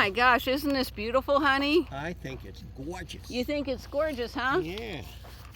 my gosh, isn't this beautiful, honey? I think it's gorgeous. You think it's gorgeous, huh? Yeah.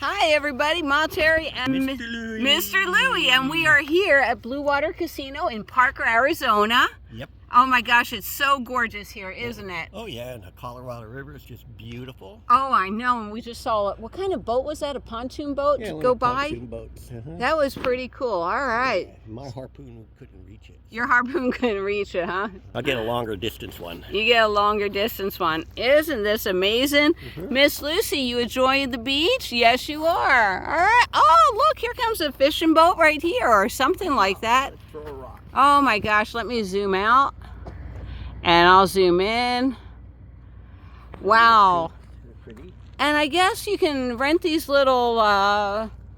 Hi, everybody. Ma Terry and Mr. Louie, and we are here at Blue Water Casino in Parker, Arizona. Yep. Oh my gosh, it's so gorgeous here, isn't it? Oh yeah, and the Colorado River is just beautiful. Oh, I know. And we just saw it. What kind of boat was that? A pontoon boat to go by? Pontoon boats. That was pretty cool. All right. Yeah, my harpoon couldn't reach it. Your harpoon couldn't reach it, huh? I'll get a longer distance one. You get a longer distance one. Isn't this amazing? Miss Lucy, you enjoying the beach? Yes, you are. All right. Oh, look, here comes a fishing boat right here or something like that. Let's throw a rock. Oh my gosh, let me zoom out. And I'll zoom in. Wow. Pretty. And I guess you can rent these little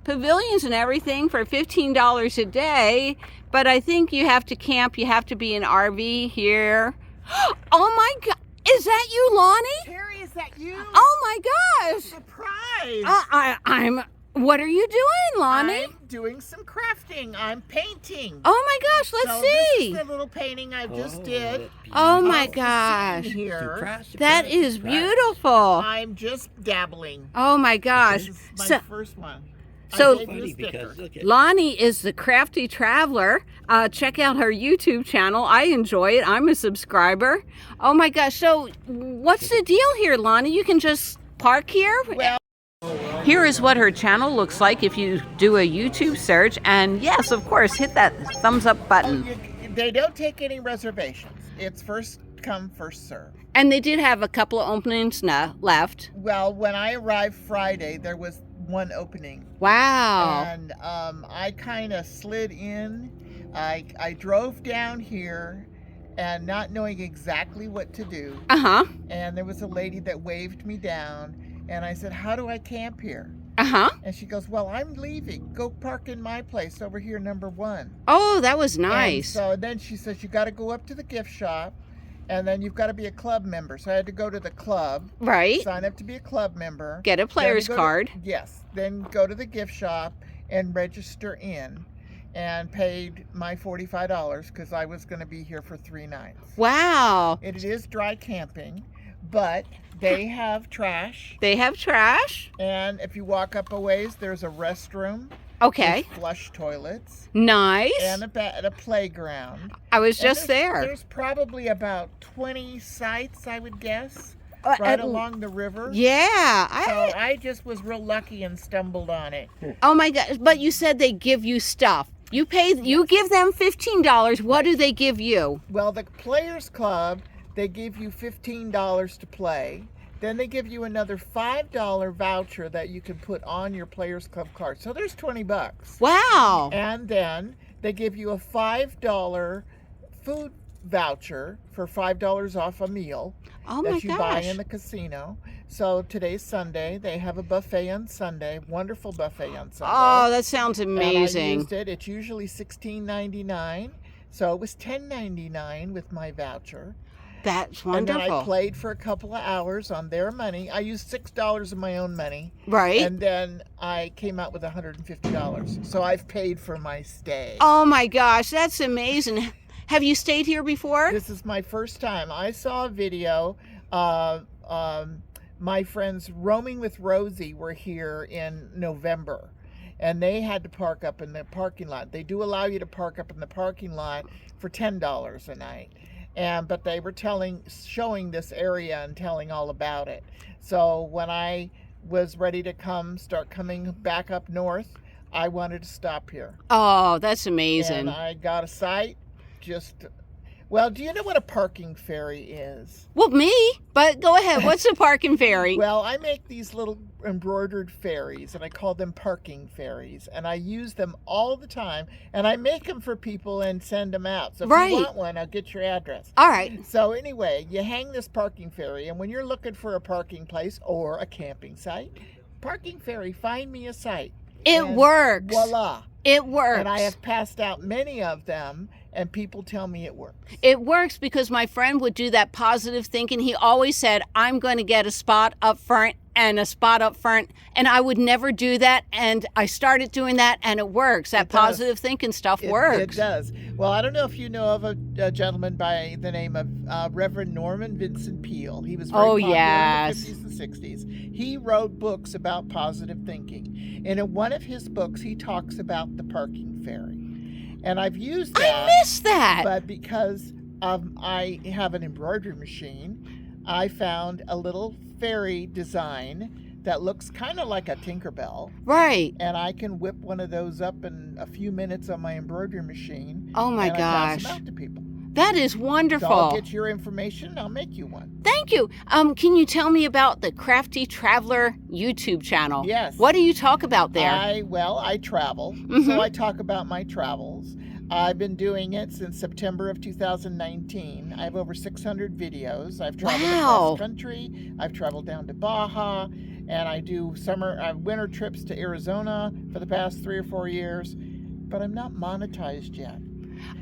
pavilions and everything for $15 a day. But I think you have to camp. You have to be an RV here. Oh my God. Is that you, Lonnie? Terry, is that you? Oh my gosh. Surprise! What are you doing, Lonnie? I'm doing some crafting. I'm painting. Oh my gosh, let's see. This is the little painting I just did. Oh my Of the gosh. scene here. That is beautiful. I'm just dabbling. Oh my gosh. This is my So, first one. so- I gave you a Funny sticker. because look at Lonnie is the Crafty Traveler. Check out her YouTube channel. I enjoy it. I'm a subscriber. Oh my gosh. So what's the deal here, Lonnie? You can just park here? Well, Here is what her channel looks like if you do a YouTube search. And yes, of course, hit that thumbs up button. they don't take any reservations. It's first come, first serve. And they did have a couple of openings left. Well, when I arrived Friday, there was one opening. Wow. And I kind of slid in. I drove down here and not knowing exactly what to do. Uh-huh. And there was a lady that waved me down. And I said, how do I camp here? Uh-huh. And she goes, well, I'm leaving. Go park in my place over here, number 1. Oh, that was And nice. so then she says, you got to go up to the gift shop. And then you've got to be a club member. So I had to go to the club. Right. Sign up to be a club member. Get a player's Then go to- card. Yes. Then go to the gift shop and register in. And paid my $45 because I was going to be here for 3 nights. Wow. It is dry camping, but they have trash. They have trash. And if you walk up a ways, there's a restroom. Okay. With flush toilets. Nice. And a playground. I was And just there. There's probably about 20 sites, I would guess, Uh, right uh, along the river. Yeah. So I just was real lucky and stumbled on it. Oh my gosh. But you said they give you stuff. You give them $15. What do they give you? Well, the Players Club, they give you $15 to play. Then they give you another $5 voucher that you can put on your Players Club card. So there's $20. Wow. And then they give you a $5 food voucher for $5 off a meal Oh my that you buy gosh. in the casino. So today's Sunday. They have a buffet on Sunday. Wonderful buffet on Sunday. Oh, that sounds And I amazing. used it. It's usually $16.99. So it was $10.99 with my voucher. That's And then I wonderful. played for a couple of hours on their money. I used $6 of my own money. Right? And then I came out with $150. So I've paid for my stay. Oh my gosh, that's amazing. Have you stayed here before? This is my first time. I saw a video. My friends Roaming with Rosie were here in November. And they had to park up in the parking lot. They do allow you to park up in the parking lot for $10 a night. But they were showing this area and telling all about it. So when I was ready to start coming back up north, I wanted to stop here. Oh, that's amazing. And I got a site. Well, do you know what a parking ferry is? Well, me, but go ahead. What's a parking ferry? Well, I make these little embroidered ferries, and I call them parking ferries, and I use them all the time, and I make them for people and send them out. So if Right. you want one, I'll get your address. All right. So anyway, you hang this parking ferry, and when you're looking for a parking place or a camping site, parking ferry, find me a site. It And works. Voila. It works. And I have passed out many of them, and people tell me it works. It works because my friend would do that positive thinking. He always said, I'm going to get a spot up front and a spot up front. And I would never do that. And I started doing that, and it works. That It does. positive thinking stuff works. It does. Well, I don't know if you know of a gentleman by the name of Reverend Norman Vincent Peale. He was very popular yes. in the 50s and 60s. He wrote books about positive thinking. And in one of his books, he talks about the parking fairy. And I've used that. I missed that. But because I have an embroidery machine, I found a little fairy design that looks kind of like a Tinkerbell. Right. And I can whip one of those up in a few minutes on my embroidery machine. Oh my and I pass gosh. them out to people. That is So wonderful. I'll get your information. I'll make you one. Thank you. Can you tell me about the Crafty Traveler YouTube channel? Yes. What do you talk about there? I travel, Mhm. so I talk about my travels. I've been doing it since September of 2019. I have over 600 videos. I've traveled Wow. across country. I've traveled down to Baja, and I do winter trips to Arizona for the past 3 or 4 years. But I'm not monetized yet.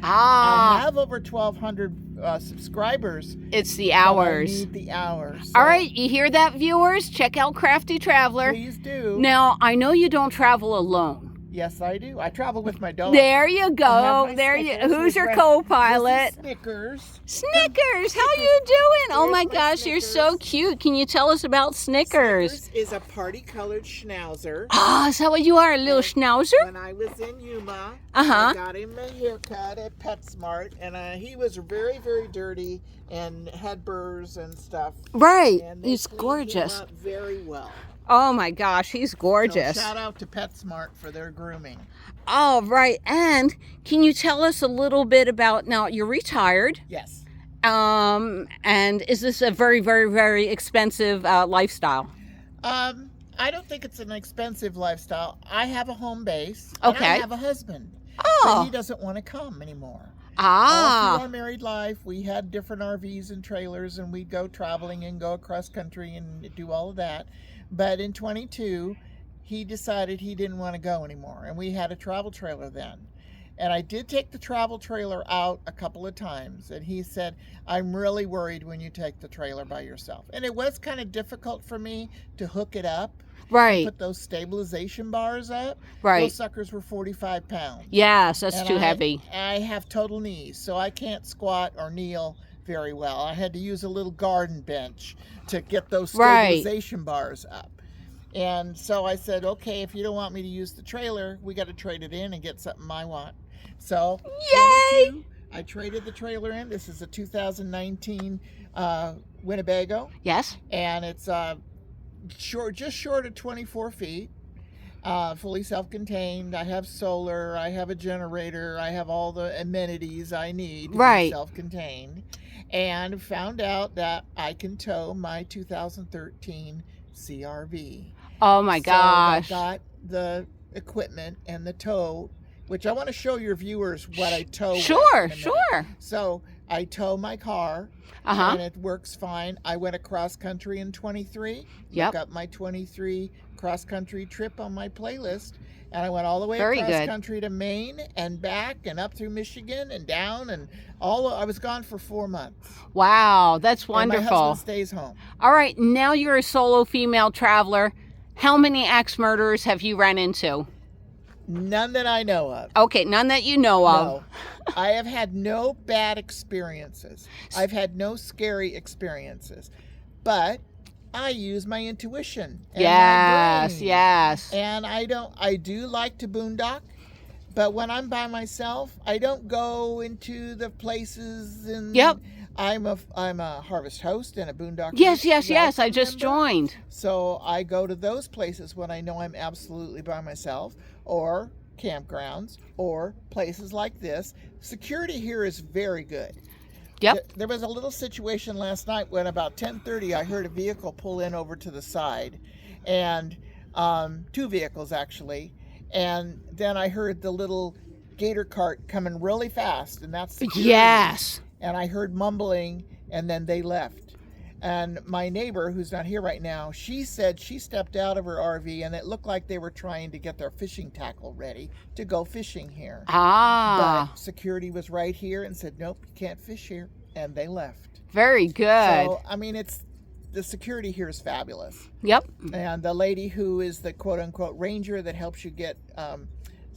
I have over 1,200 subscribers. It's the but I hours. need the hours. All So right, you hear that, viewers? Check out Crafty Traveler. please do. Now, I know you don't travel alone. Yes, I do. I travel with my dog. There you I have go. my There you. Snickers. Who's your This is co-pilot? Snickers. Snickers. How you doing? Oh Here's my my gosh, you're so Snickers. cute. Can you tell us about Snickers? Snickers is a party-colored schnauzer. Ah, is that what you are, a little And schnauzer? When I was in Yuma, Uh-huh. I got him a haircut at PetSmart, and he was very, very dirty and had burrs and stuff. Right. And they He's cleaned gorgeous. him up very well. Oh my gosh, he's gorgeous. So shout out to PetSmart for their grooming. All right. And can you tell us a little bit about, now you're retired, Yes. and is this a very, very, very expensive lifestyle? I don't think it's an expensive lifestyle. I have a home base. And I Okay. have a husband. But Oh. he doesn't want to come anymore. All Ah. through our married life, we had different RVs and trailers, and we'd go traveling and go across country and do all of that. But in 22, he decided he didn't want to go anymore, and we had a travel trailer then. And I did take the travel trailer out a couple of times, and he said, I'm really worried when you take the trailer by yourself. And it was kind of difficult for me to hook it up, Right. put those stabilization bars up. Right. Those suckers were 45 pounds. Yes, that's And too heavy. I have total knees, so I can't squat or kneel very well. I had to use a little garden bench to get those Right. stabilization bars up. And so I said, okay, if you don't want me to use the trailer, we got to trade it in and get something I want. So, Yay! 22, I traded the trailer in. This is a 2019 Winnebago, Yes. and it's just short of 24 feet. Fully self-contained. I have solar. I have a generator. I have all the amenities I need to Right. be self-contained. And found out that I can tow my 2013 CRV. Oh my gosh. So I got the equipment and the tow, which I want to show your viewers what I tow. with Sure, in a minute. sure. So I tow my car, Uh-huh. and it works fine. I went across country in 23. Yep. Look up my 23 cross country trip on my playlist, and I went all the way Very across good. country to Maine and back and up through Michigan and down and I was gone for 4 months. Wow, that's And my wonderful. husband stays home. All right, now you're a solo female traveler. How many axe murders have you run into? None that I know of. Okay, none that you know of. No. I have had no bad experiences. I've had no scary experiences. But I use my intuition. And my Yes, brain. yes. And I do like to boondock, but when I'm by myself, I don't go into the places and Yep. I'm a harvest host and a boondock. Yes, yes, yes. I welcome just member. joined. So I go to those places when I know I'm absolutely by myself, or campgrounds, or places like this. Security here is very good. Yep. There was a little situation last night when about 10:30 I heard a vehicle pull in over to the side, and 2 vehicles actually, and then I heard the little gator cart coming really fast, and that's security. Yes. And I heard mumbling, and then they left. And my neighbor, who's not here right now, she said she stepped out of her RV and it looked like they were trying to get their fishing tackle ready to go fishing here. Ah, But security was right here and said, nope, you can't fish here. And they left. very good. So, I mean, it's the security here is fabulous. Yep. And the lady who is the quote-unquote ranger that helps you get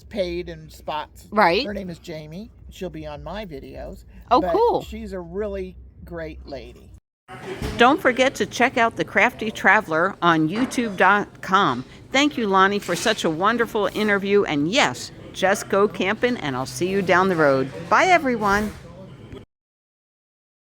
paid and spots, Right. her name is Jamie. She'll be on my videos. Oh, But cool. She's a really great lady. Don't forget to check out the Crafty Traveler on youtube.com. Thank you, Lonnie, for such a wonderful interview. And yes, just go camping, and I'll see you down the road. Bye, everyone.